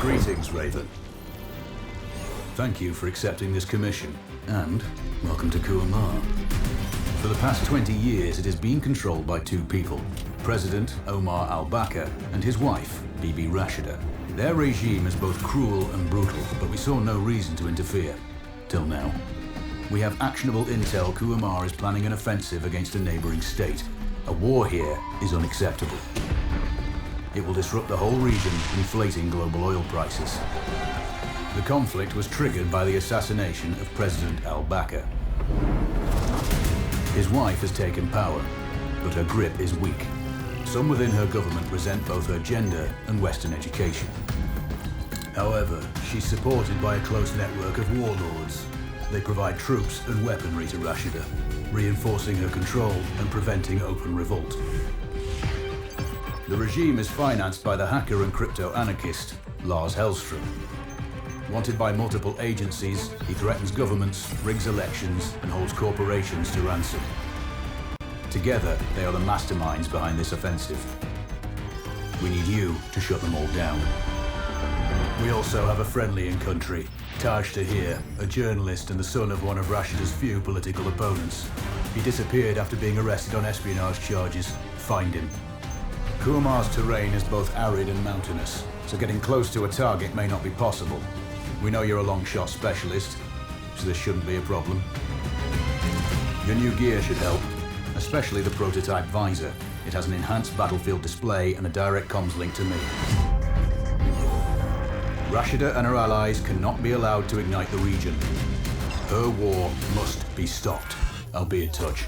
Greetings, Raven. Thank you for accepting this commission, and welcome to Kuamar. For the past 20 years, it has been controlled by two people, President Omar al-Bakr and his wife, Bibi Rashida. Their regime is both cruel and brutal, but we saw no reason to interfere. Till now. We have actionable intel Kuamar is planning an offensive against a neighboring state. A war here is unacceptable. It will disrupt the whole region, inflating global oil prices. The conflict was triggered by the assassination of President al-Bakr. His wife has taken power, but her grip is weak. Some within her government resent both her gender and Western education. However, she's supported by a close network of warlords. They provide troops and weaponry to Rashida, reinforcing her control and preventing open revolt. The regime is financed by the hacker and crypto-anarchist, Lars Hellstrom. Wanted by multiple agencies, he threatens governments, rigs elections, and holds corporations to ransom. Together, they are the masterminds behind this offensive. We need you to shut them all down. We also have a friendly in country, Taj Tahir, a journalist and the son of one of Rashida's few political opponents. He disappeared after being arrested on espionage charges. Find him. Kuamar's terrain is both arid and mountainous, so getting close to a target may not be possible. We know you're a long shot specialist, so this shouldn't be a problem. Your new gear should help, especially the prototype visor. It has an enhanced battlefield display and a direct comms link to me. Rashida and her allies cannot be allowed to ignite the region. Her war must be stopped. I'll be in touch.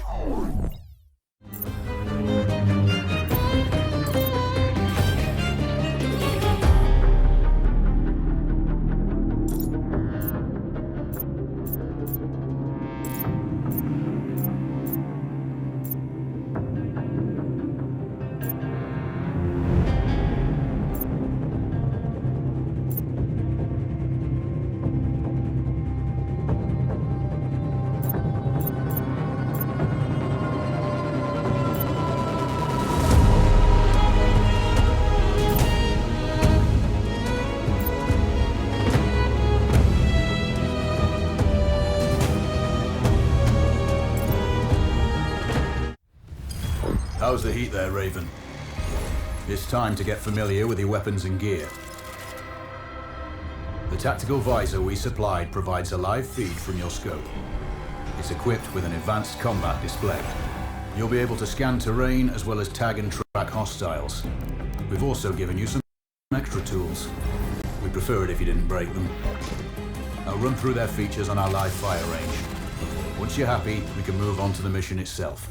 How's the heat there, Raven? It's time to get familiar with your weapons and gear. The tactical visor we supplied provides a live feed from your scope. It's equipped with an advanced combat display. You'll be able to scan terrain as well as tag and track hostiles. We've also given you some extra tools. We'd prefer it if you didn't break them. I'll run through their features on our live fire range. Once you're happy, we can move on to the mission itself.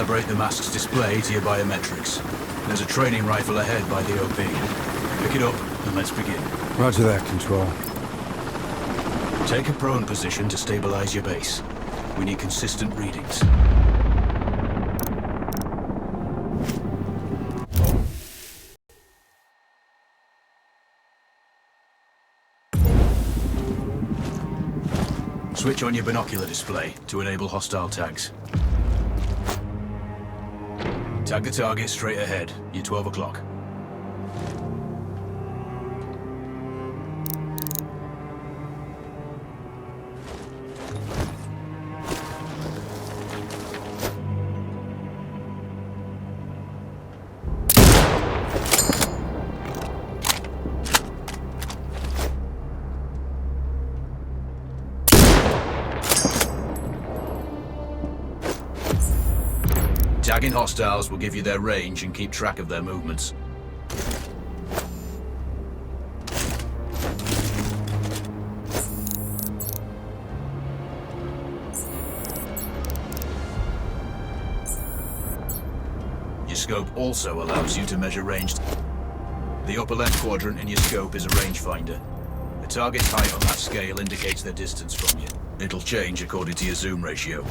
Calibrate the mask's display to your biometrics. There's a training rifle ahead by the OP. Pick it up and let's begin. Roger that, Control. Take a prone position to stabilize your base. We need consistent readings. Switch on your binocular display to enable hostile tags. Tag the target straight ahead. You're 12 o'clock. Tagging hostiles will give you their range and keep track of their movements. Your scope also allows you to measure range. The upper left quadrant in your scope is a rangefinder. The target's height on that scale indicates their distance from you. It'll change according to your zoom ratio.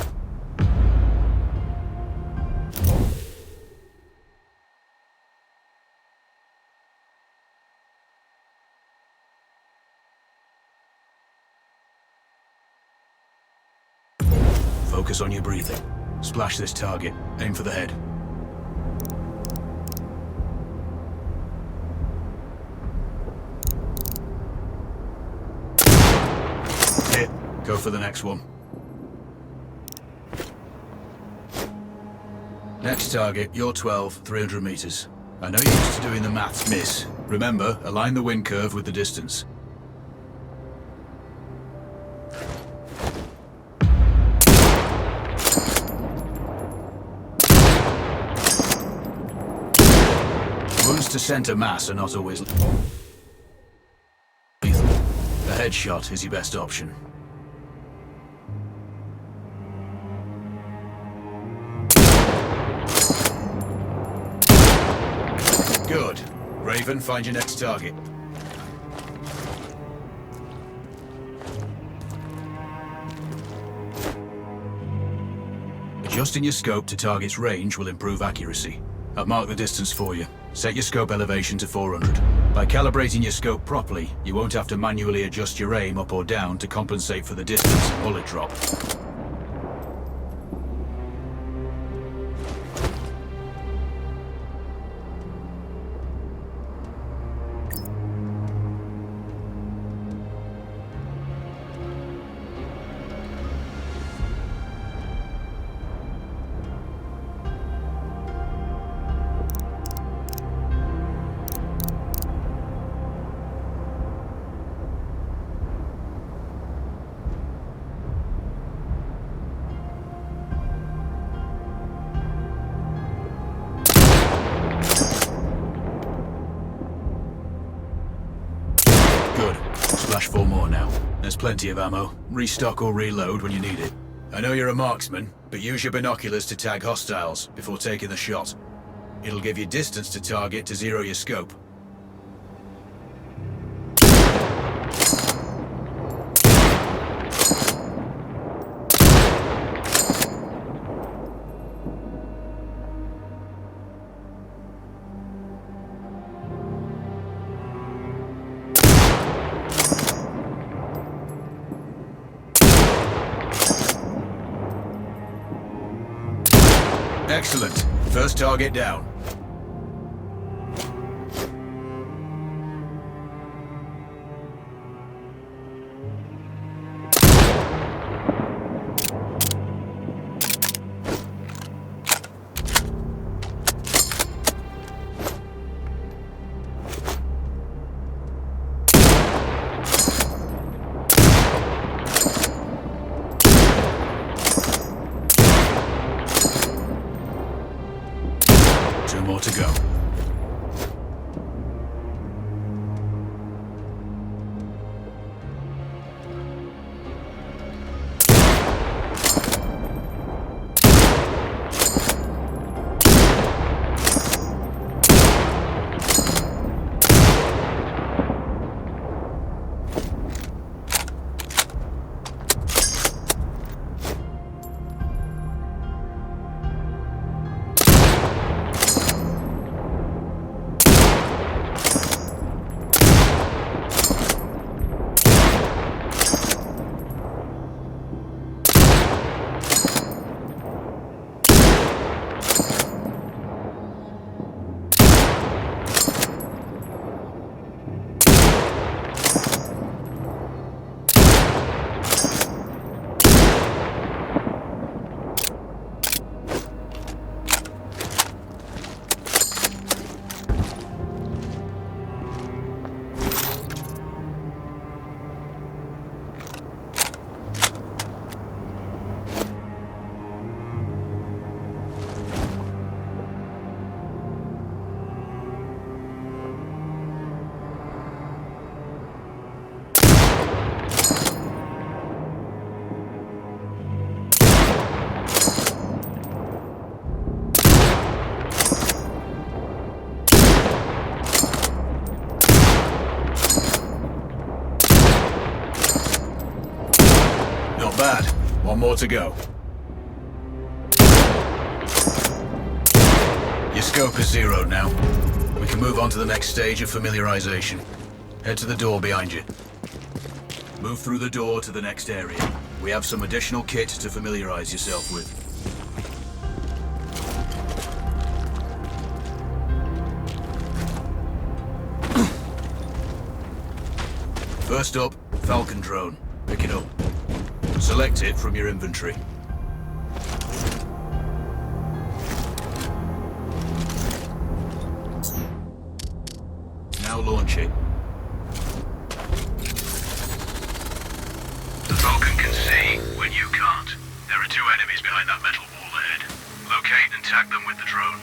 Focus on your breathing. Splash this target. Aim for the head. Hit. Go for the next one. Next target, you're 12, 300 meters. I know you're used to doing the maths, miss. Remember, align the wind curve with the distance. Wounds to center mass are not always lethal. A headshot is your best option. Good. Raven, find your next target. Adjusting your scope to target's range will improve accuracy. I've marked the distance for you. Set your scope elevation to 400. By calibrating your scope properly, you won't have to manually adjust your aim up or down to compensate for the distance and bullet drop. Splash 4 more now. There's plenty of ammo. Restock or reload when you need it. I know you're a marksman, but use your binoculars to tag hostiles before taking the shot. It'll give you distance to target to zero your scope. Excellent. First target down. Two more to go. more to go. Your scope is zeroed now. We can move on to the next stage of familiarization. Head to the door behind you. Move through the door to the next area. We have some additional kit to familiarize yourself with. First up, Falcon drone. Pick it up. Select it from your inventory. Now launch it. The Falcon can see when you can't. There are 2 enemies behind that metal wall ahead. Locate and tag them with the drone.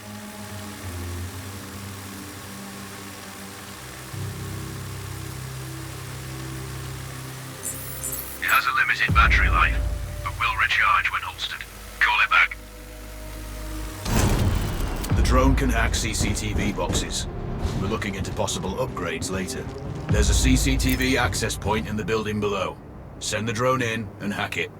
It has a limited battery life, but will recharge when holstered. Call it back. The drone can hack CCTV boxes. We're looking into possible upgrades later. There's a CCTV access point in the building below. Send the drone in and hack it.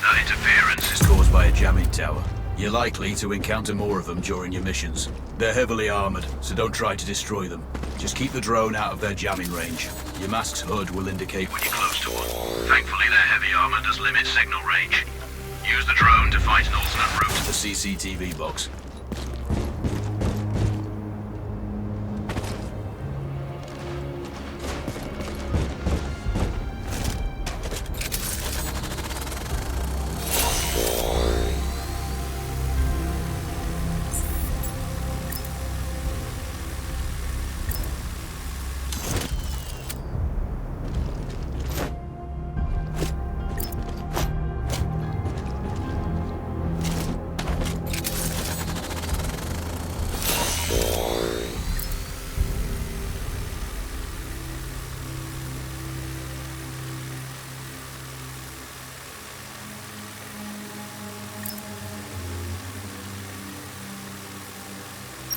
That interference is Caused by a jamming tower. You're likely to encounter more of them during your missions. They're heavily armored, so don't try to destroy them. Just keep the drone out of their jamming range. Your mask's HUD will indicate when you're close to one. Thankfully, their heavy armor does limit signal range. Use the drone to find an alternate route the CCTV box.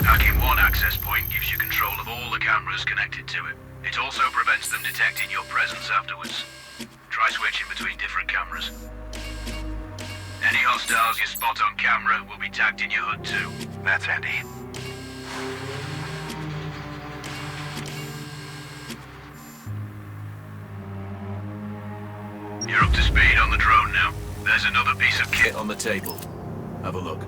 Hacking one access point gives you control of all the cameras connected to it. It also prevents them detecting your presence afterwards. Try switching between different cameras. Any hostiles you spot on camera will be tagged in your HUD too. That's handy. You're up to speed on the drone now. There's another piece of kit On the table. Have a look.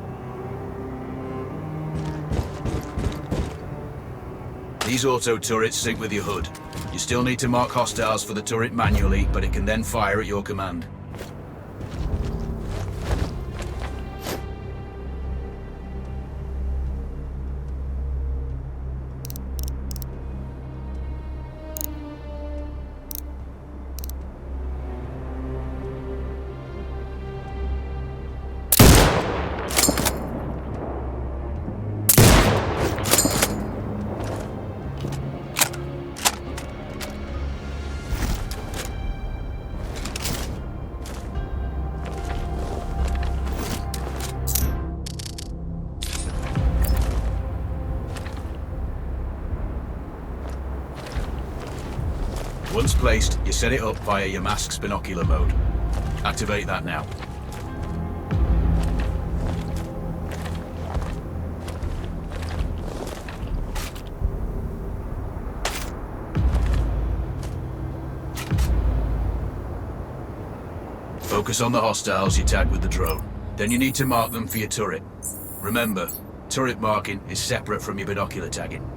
These auto turrets sync with your HUD. You still need to mark hostiles for the turret manually, but it can then fire at your command. Once placed, you set it up via your mask's binocular mode. Activate that now. Focus on the hostiles you tag with the drone. Then you need to mark them for your turret. Remember, turret marking is separate from your binocular tagging.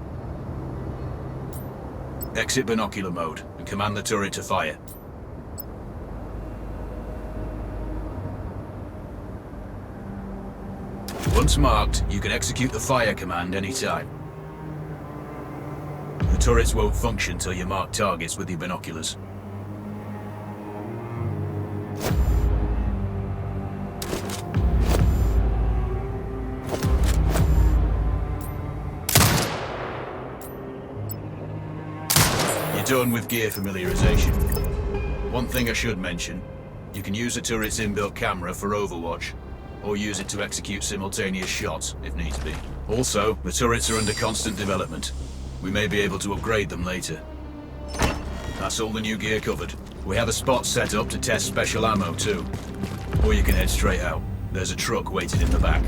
Exit binocular mode and command the turret to fire. Once marked, you can execute the fire command anytime. The turrets won't function till you mark targets with your binoculars. You're done with gear familiarization. One thing I should mention, you can use the turret's inbuilt camera for overwatch, or use it to execute simultaneous shots, if needs be. Also, the turrets are under constant development. We may be able to upgrade them later. That's all the new gear covered. We have a spot set up to test special ammo too. Or you can head straight out. There's a truck waiting in the back.